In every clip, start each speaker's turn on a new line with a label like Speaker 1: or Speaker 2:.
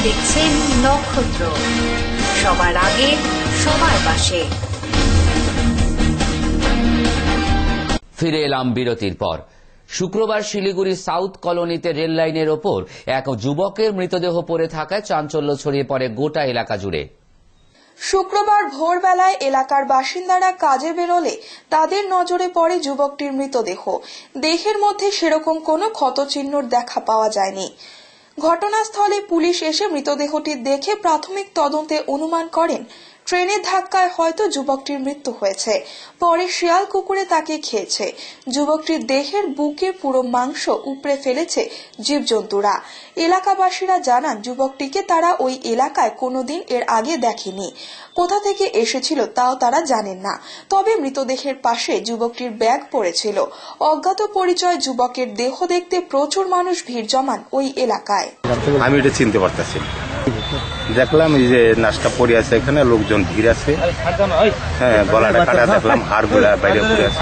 Speaker 1: দেখছেন নক্ষত্র, সবার আগে সবার পাশে।
Speaker 2: ফিরে এলাম বিরতির পর। শুক্রবার শিলিগুড়ি সাউথ কলোনিতে রেল লাইনের ওপর এক যুবকের মৃতদেহ পড়ে থাকায় চাঞ্চল্য ছড়িয়ে পড়ে গোটা এলাকা জুড়ে।
Speaker 3: শুক্রবার ভোরবেলায় এলাকার বাসিন্দারা কাজে বেরোলে তাদের নজরে পড়ে যুবকটির মৃতদেহ। দেহের মধ্যে সেরকম কোনো ক্ষতচিহ্নর দেখা পাওয়া যায়নি। ঘটনাস্থলে পুলিশ এসে মৃতদেহটি দেখে প্রাথমিক তদন্তে অনুমান করেন ট্রেনের ধাক্কায় হয়তো যুবকটির মৃত্যু হয়েছে। পরে শিয়াল কুকুরে তাকে খেয়েছে। যুবকটির দেহের বুকে পুরো মাংস উপড়ে ফেলেছে জীবজন্তুরা। এলাকাবাসীরা জানান, যুবকটিকে তারা ওই এলাকায় কোনোদিন এর আগে দেখেনি। কোথা থেকে এসেছিল তাও তারা জানেন না। তবে মৃতদেহের পাশে যুবকটির ব্যাগ পড়েছিল। অজ্ঞাত পরিচয় যুবকের দেহ দেখতে প্রচুর মানুষ ভিড় জমান ওই এলাকায়।
Speaker 4: আমি এটা চিনতে পারতেছি, দেখলাম এই যে নাশটা পড়ে আছে, এখানে লোকজন ভিড় আছে। হ্যাঁ, গলাটা কাটা, দেখলাম হাড়গুলা বাইরে পড়ে আছে।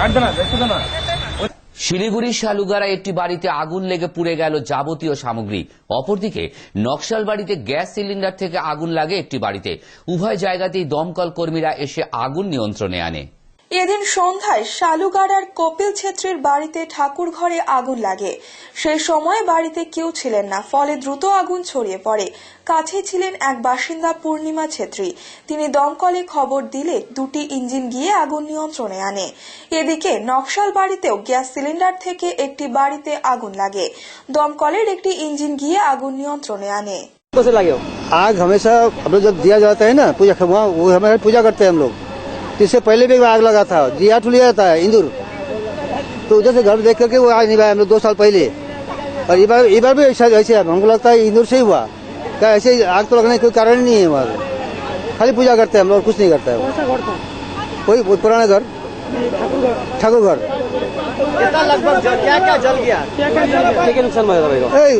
Speaker 2: শিলিগুড়ির শালুগাড়া একটি বাড়িতে আগুন লেগে পুড়ে গেল যাবতীয় সামগ্রী। অপরদিকে নকশাল বাড়িতে গ্যাস সিলিন্ডার থেকে আগুন লাগে একটি বাড়িতে। উভয় জায়গাতেই দমকল কর্মীরা এসে আগুন নিয়ন্ত্রণে আনে।
Speaker 3: এদিন সন্ধ্যায় শালুগাড়ার কপিল ছেত্রীর বাড়িতে ঠাকুর ঘরে আগুন লাগে। সেই সময় বাড়িতে কেউ ছিলেন না, ফলে দ্রুত আগুন ছড়িয়ে পড়ে। কাছে ছিলেন এক বাসিন্দা পূর্ণিমা ছেত্রী। তিনি দমকলে খবর দিলে দুটি ইঞ্জিন গিয়ে আগুন নিয়ন্ত্রণে আনে। এদিকে নকশাল বাড়িতেও গ্যাস সিলিন্ডার থেকে একটি বাড়িতে আগুন লাগে। দমকলের একটি ইঞ্জিন গিয়ে আগুন নিয়ন্ত্রণে আনে।
Speaker 5: आग हमेशा हम लोग जब दिया जाता है ना पूजा, वो हमारे पूजा करते हैं हम लोग। इससे पहले भी आग लगा था, दिया ठुलिया जाता है इंदूर, तो उधर से घर देख करके वो आग निभाया हम लोग 2 साल पहले। और ये बार भी ऐसा ऐसे हमको लगता है इंदूर से ही हुआ। क्या ऐसे आग तो लगने का कोई कारण नहीं है वहाँ, खाली पूजा करते हैं हम लोग, कुछ नहीं करता है। कोई पुराना घर, ठाकुर घर।
Speaker 6: लगभग क्या क्या जल गया, क्या नुकसान हुआ?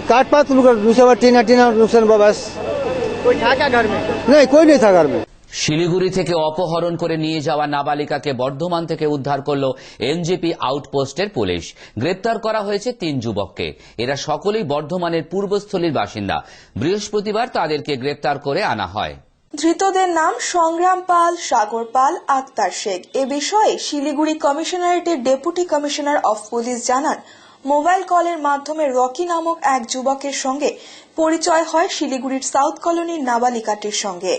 Speaker 5: काट पात नुकसान, टीना नुकसान हुआ, बस।
Speaker 6: कोई था क्या घर में?
Speaker 5: नहीं, कोई नहीं था घर में।
Speaker 2: শিলিগুড়ি থেকে অপহরণ করে নিয়ে যাওয়া নাবালিকাকে বর্ধমান থেকে উদ্ধার করল এনজেপি আউটপোস্টের পুলিশ। গ্রেপ্তার করা হয়েছে 3 যুবককে। এরা সকলেই বর্ধমানের পূর্বস্থলীর বাসিন্দা। বৃহস্পতিবার তাদেরকে গ্রেপ্তার করে আনা হয়।
Speaker 3: ধৃতদের নাম সংগ্রাম পাল, সাগর পাল, আক্তার শেখ। এ বিষয়ে শিলিগুড়ি কমিশনারেটের ডেপুটি কমিশনার অফ পুলিশ জানান, মোবাইল কলের মাধ্যমে রকি নামক এক যুবকের সঙ্গে পরিচয় হয় শিলিগুড়ির সাউথ কলোনির নাবালিকাটির সঙ্গে।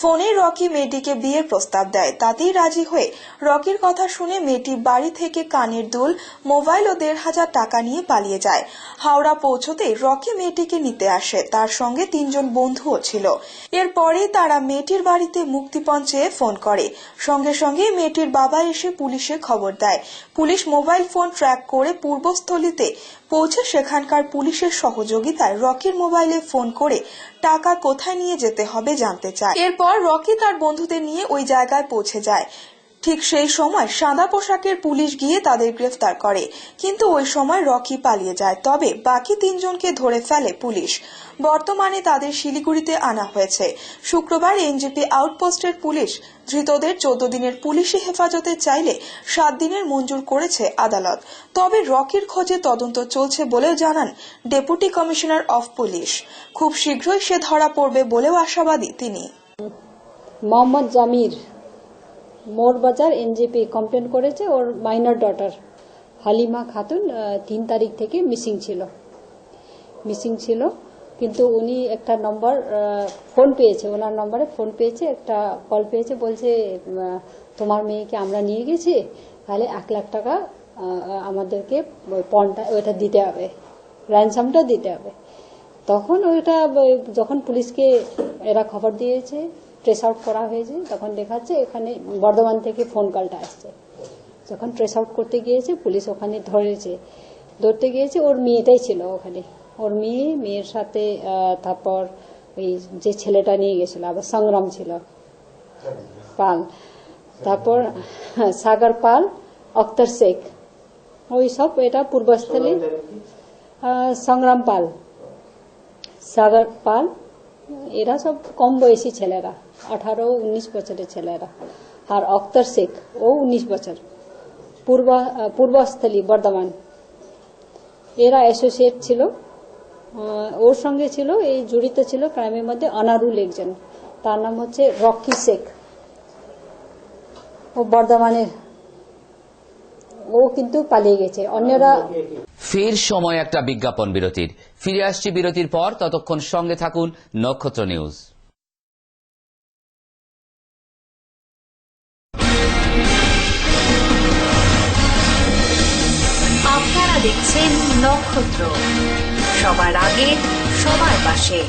Speaker 3: ফোনে রকি মেয়েটিকে বিয়ের প্রস্তাব দেয়। তাতেই রাজি হয়ে রকির কথা শুনে মেয়েটি বাড়ি থেকে কানের দুল, মোবাইল ও 1,500 টাকা নিয়ে পালিয়ে যায়। হাওড়া পৌঁছতে রকি মেয়েটিকে নিতে আসে। তার সঙ্গে 3 জন বন্ধুও ছিল। এরপরেই তারা মেয়েটির বাড়িতে মুক্তিপণ চেয়ে ফোন করে। সঙ্গে সঙ্গে মেয়েটির বাবা এসে পুলিশে খবর দেয়। পুলিশ মোবাইল ফোন ট্র্যাক করে পূর্বস্থলীতে পৌঁছে সেখানকার পুলিশের সহযোগিতায় রকির মোবাইলে ফোন করে টাকা কোথায় নিয়ে যেতে হবে জানতে চায়। এরপর রকি তার বন্ধুদের নিয়ে ওই জায়গায় পৌঁছে যায়। ঠিক সেই সময় সাদা পোশাকের পুলিশ গিয়ে তাদের গ্রেফতার করে, কিন্তু ওই সময় রকি পালিয়ে যায়। তবে বাকি 3 জনকে ধরে ফেলে পুলিশ। বর্তমানে তাদের শিলিগুড়িতে আনা হয়েছে। শুক্রবার এনজেপি আউটপোস্টের পুলিশ ধৃতদের 14 দিনের পুলিশি হেফাজতে চাইলে 7 দিনের মঞ্জুর করেছে আদালত। তবে রকির খোঁজে তদন্ত চলছে বলেও জানান ডেপুটি কমিশনার অফ পুলিশ। খুব শীঘ্রই সে ধরা পড়বে বলেও আশাবাদী তিনি।
Speaker 7: মোহাম্মদ জামির মোর বাজার এনজেপি কমপ্লেন করেছে, ওর মাইনর ডটার হালিমা খাতুন 3 তারিখ থেকে মিসিং ছিল। কিন্তু উনি একটা নম্বর ফোন পেয়েছে, ওনার নম্বরে ফোন পেয়েছে, একটা কল পেয়েছে, বলছে তোমার মেয়েকে আমরা নিয়ে গেছি, তাহলে 1 লাখ টাকা আমাদেরকে পণটা ওইটা দিতে হবে, র্যানসামটা দিতে হবে। তখন ওইটা যখন পুলিশকে এরা খবর দিয়েছে, ট্রেস আউট করা হয়েছে, তখন দেখাচ্ছে এখানে বর্ধমান থেকে ফোন কলটা আসছে। যখন ট্রেস আউট করতে গিয়েছে পুলিশ, ওখানে ধরতে গিয়েছে, ওর মেয়েটাই ছিল ওখানে। ওর মেয়ের সাথে তারপর ওই যে ছেলেটা নিয়ে গেছিল আবার সংগ্রাম ছিল পাল, তারপর সাগর পাল, আক্তার শেখ, ওই সব। এটা পূর্বস্থলী সংগ্রাম পাল, সাগর পাল, এরা সব কম বয়সী ছেলেরা, 18-19 বছরের ছেলেরা। আর আক্তার শেখ ও 19 বছর, পূর্বস্থলী বর্ধমান। এরা অ্যাসোসিয়েট ছিল ওর সঙ্গে ছিল, এই জড়িত ছিল ক্রাইমের মধ্যে আনারুল একজন, তার নাম হচ্ছে রকি শেখ, ও বর্ধমানের, ও কিন্তু পালিয়ে গেছে। অন্যরা
Speaker 2: ফের সময় একটা বিজ্ঞাপন বিরতির। ফিরে আসছি বিরতির পর, ততক্ষণ সঙ্গে থাকুন নক্ষত্র নিউজ।
Speaker 1: আপনারা দেখছেন নক্ষত্র, সবার আগে সবার পাশে।